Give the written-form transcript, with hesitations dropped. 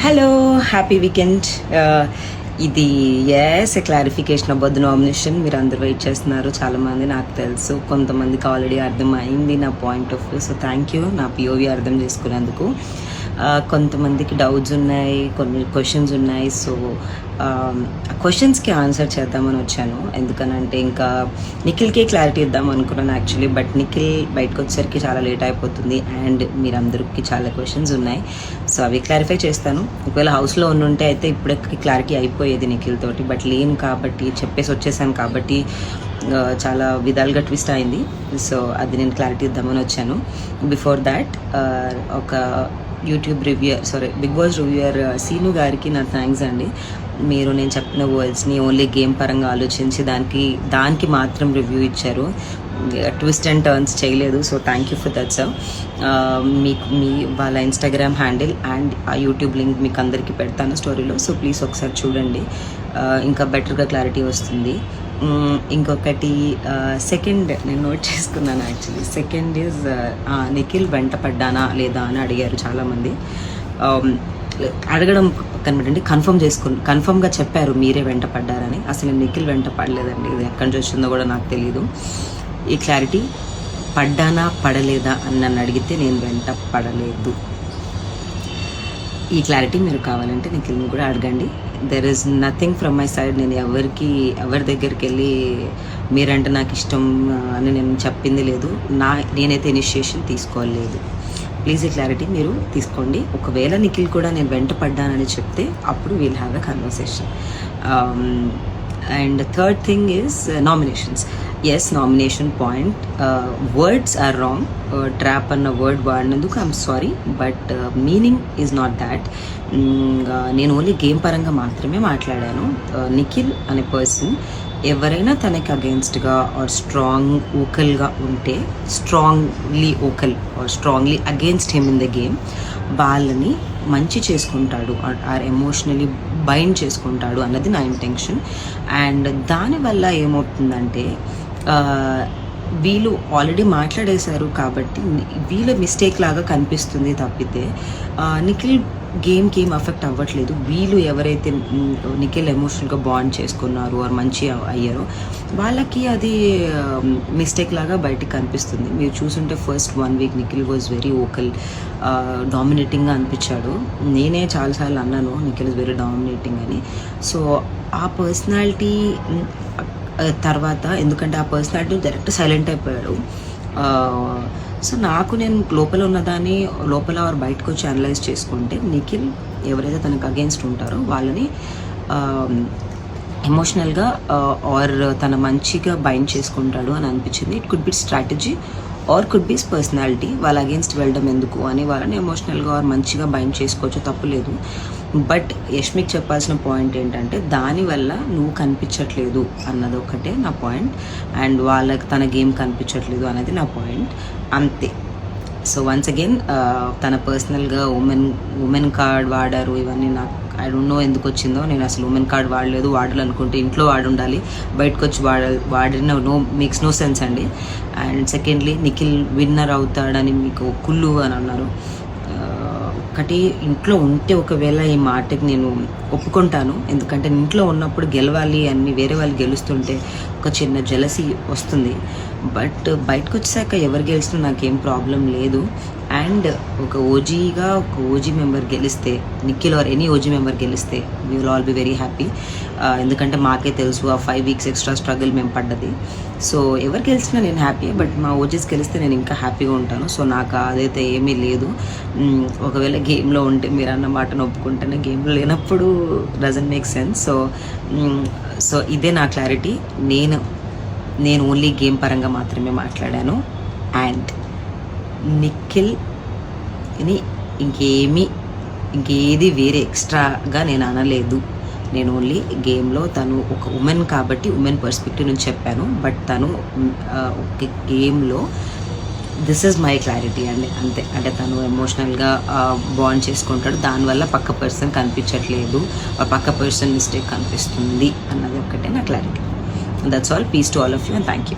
Hello, happy weekend. ఇది clarification about the nomination. మీరు అందరు వెయిట్ చేస్తున్నారు చాలామంది, నాకు తెలుసు. కొంతమందికి ఆల్రెడీ అర్థమైంది నా point of view. So thank you నా పిఓవి అర్థం చేసుకునేందుకు. కొంతమందికి డౌట్స్ ఉన్నాయి, కొన్ని క్వశ్చన్స్ ఉన్నాయి. సో క్వశ్చన్స్కి ఆన్సర్ చేద్దామని వచ్చాను. ఎందుకనంటే ఇంకా నిఖిల్కి క్లారిటీ ఇద్దాం అనుకున్నాను యాక్చువల్లీ. బట్ నిఖిల్ బయటకు వచ్చేసరికి చాలా లేట్ అయిపోతుంది అండ్ మీరందరికీ చాలా క్వశ్చన్స్ ఉన్నాయి. సో అవి క్లారిఫై చేస్తాను. ఒకవేళ హౌస్లో ఉంటే అయితే ఇప్పుడే క్లారిటీ అయిపోయేది నిఖిల్ తోటి. బట్ లేను కాబట్టి, చెప్పేసి వచ్చేసాను కాబట్టి చాలా విధాలుగా ట్విస్ట్ అయింది. సో అది నేను క్లారిటీ ఇద్దామని వచ్చాను. బిఫోర్ దాట్ ఒక YouTube Bigg Boss reviewer Seenu గారికి నా థ్యాంక్స్ అండి. మీరు నేను చెప్పిన వర్డ్స్ని ఓన్లీ గేమ్ పరంగా ఆలోచించి దానికి మాత్రం రివ్యూ ఇచ్చారు, ట్విస్ట్ అండ్ టర్న్స్ చేయలేదు. So thank you for that sir. మీ వాళ్ళ ఇన్స్టాగ్రామ్ హ్యాండిల్ అండ్ ఆ యూట్యూబ్ లింక్ మీకు అందరికీ పెడతాను స్టోరీలో. సో ప్లీజ్ ఒకసారి చూడండి, ఇంకా బెటర్గా క్లారిటీ వస్తుంది. ఇంకొకటి సెకండ్ నేను నోట్ చేసుకున్నాను యాక్చువల్లీ. సెకండ్ ఈజ్ నిఖిల్ వెంట పడ్డానా లేదా అని అడిగారు చాలామంది. అడగడం కనబడండి, కన్ఫర్మ్గా చెప్పారు మీరే వెంట పడ్డారని. అసలు నిఖిల్ వెంట పడలేదండి. ఇది ఎక్కడి నుంచి వచ్చిందో కూడా నాకు తెలియదు. ఈ క్లారిటీ, పడ్డానా పడలేదా అని నన్ను అడిగితే నేను వెంట పడలేదు. ఈ క్లారిటీ మీరు కావాలంటే నిఖిల్ని కూడా అడగండి. There is nothing from my side. నేను ఎవరి దగ్గరికి వెళ్ళి మీరంటే నాకు ఇష్టం అని నేను చెప్పింది లేదు. నేనైతే ఇనిషియేషన్ తీసుకోలేదు. ప్లీజ్ ఈ క్లారిటీ మీరు తీసుకోండి. ఒకవేళ నిఖిల్ కూడా నేను వెంట పడ్డానని చెప్తే అప్పుడు we'll have a conversation. And third thing is nominations. Yes, nomination point, words are wrong. Trap అన్న వర్డ్ వాడినందుకు I'm sorry, but meaning is not that. నేను ఓన్లీ గేమ్ పరంగా మాత్రమే మాట్లాడాను. నిఖిల్ అనే పర్సన్ ఎవరైనా తనకి అగెన్స్ట్గా ఆర్ ఓకల్గా ఉంటే, strongly against him in the game, వాళ్ళని మంచి చేసుకుంటాడు ఆర్ ఎమోషనలీ బైండ్ చేసుకుంటాడు అన్నది నా ఇంటెన్షన్. అండ్ దానివల్ల ఏమవుతుందంటే వీళ్ళు ఆల్రెడీ మాట్లాడేశారు కాబట్టి వీళ్ళ మిస్టేక్ లాగా కనిపిస్తుంది తప్పితే నిఖిల్ గేమ్కి ఏం అఫెక్ట్ అవ్వట్లేదు. వీళ్ళు ఎవరైతే నిఖిల్ ఎమోషనల్గా బాండ్ చేసుకున్నారు ఆర్ మంచి అయ్యారో వాళ్ళకి అది మిస్టేక్ లాగా బయటికి కనిపిస్తుంది. మీరు చూసుంటే first 1 week Nikhil was very vocal, డామినేటింగ్గా అనిపించాడు. నేనే చాలాసార్లు అన్నాను నిఖిల్ ఇస్ వెరీ డామినేటింగ్ అని. సో ఆ పర్సనాలిటీ తర్వాత, ఎందుకంటే ఆ పర్సనాలిటీ డైరెక్ట్ సైలెంట్ అయిపోయాడు. సో నేను లోపల ఉన్నదాన్ని వారు బయటకు వచ్చి అనలైజ్ చేసుకుంటే నిఖిల్ ఎవరైతే తనకు అగేన్స్ట్ ఉంటారో వాళ్ళని ఎమోషనల్గా ఆర్ తన మంచిగా బైండ్ చేసుకుంటాడు అని అనిపించింది. It could be strategy are could be personality. వాళ్ళ అగేన్స్ట్ వెళ్ళడం ఎందుకు అని వాళ్ళని ఎమోషనల్గా ఆర్ మంచిగా బైండ్ చేసుకోవచ్చు, తప్పులేదు. బట్ యష్మికి చెప్పాల్సిన పాయింట్ ఏంటంటే దానివల్ల నువ్వు కనిపించట్లేదు అన్నది ఒకటే నా పాయింట్, అండ్ వాళ్ళకి తన గేమ్ కనిపించట్లేదు అనేది నా పాయింట్, అంతే. సో వన్స్ అగైన్ తన పర్సనల్గా ఉమెన్ కార్డ్ వాడారు, ఇవన్నీ నాకు ఐ డోంట్ నో ఎందుకు వచ్చిందో. నేను అసలు ఉమెన్ కార్డ్ వాడాలనుకుంటే ఇంట్లో వాడుండాలి, బయటకు వచ్చి వాడిన మేక్స్ నో సెన్స్ అండి. అండ్ సెకండ్లీ నిఖిల్ విన్నర్ అవుతాడని మీకు కుళ్ళు అని అన్నారు. ఒకటి, ఇంట్లో ఉంటే ఒకవేళ ఈ మాటకి నేను ఒప్పుకుంటాను, ఎందుకంటే ఇంట్లో ఉన్నప్పుడు గెలవాలి అని వేరే వాళ్ళు గెలుస్తుంటే ఒక చిన్న జెలసీ వస్తుంది. బట్ బయటకు వచ్చాక ఎవరు గెలిచినా నాకేం ప్రాబ్లం లేదు. అండ్ ఒక ఓజీ మెంబర్ గెలిస్తే, Nikhil or any OG member గెలిస్తే we will all be very happy. ఎందుకంటే మాకే తెలుసు ఆ 5 వీక్స్ ఎక్స్ట్రా స్ట్రగుల్ మేము పడ్డది. సో ఎవరు గెలిచినా నేను హ్యాపీ, బట్ మా ఓజీస్ గెలిస్తే నేను ఇంకా హ్యాపీగా ఉంటాను. సో నాకు అదైతే ఏమీ లేదు. ఒకవేళ గేమ్లో ఉంటే మీరు అన్న మాటను ఒప్పుకుంటేనే, గేమ్లో లేనప్పుడు డజంట్ మేక్ సెన్స్. సో ఇదే నా క్లారిటీ. నేను ఓన్లీ గేమ్ పరంగా మాత్రమే మాట్లాడాను. అండ్ నిఖిల్ని ఇంకేది వేరే ఎక్స్ట్రాగా నేను అనలేదు. నేను ఓన్లీ గేమ్లో తను ఒక ఉమెన్ కాబట్టి ఉమెన్ పర్స్పెక్టివ్ నుంచి చెప్పాను. బట్ తను ఒక గేమ్లో దిస్ ఈజ్ మై క్లారిటీ అండి, అంతే. అంటే తను ఎమోషనల్గా బాండ్ చేసుకుంటాడు, దానివల్ల పక్క పర్సన్ కనిపించట్లేదు, పక్క పర్సన్ మిస్టేక్ కనిపిస్తుంది అన్నది ఒక్కటే నా clarity. That's all. Peace to all of you and thank you.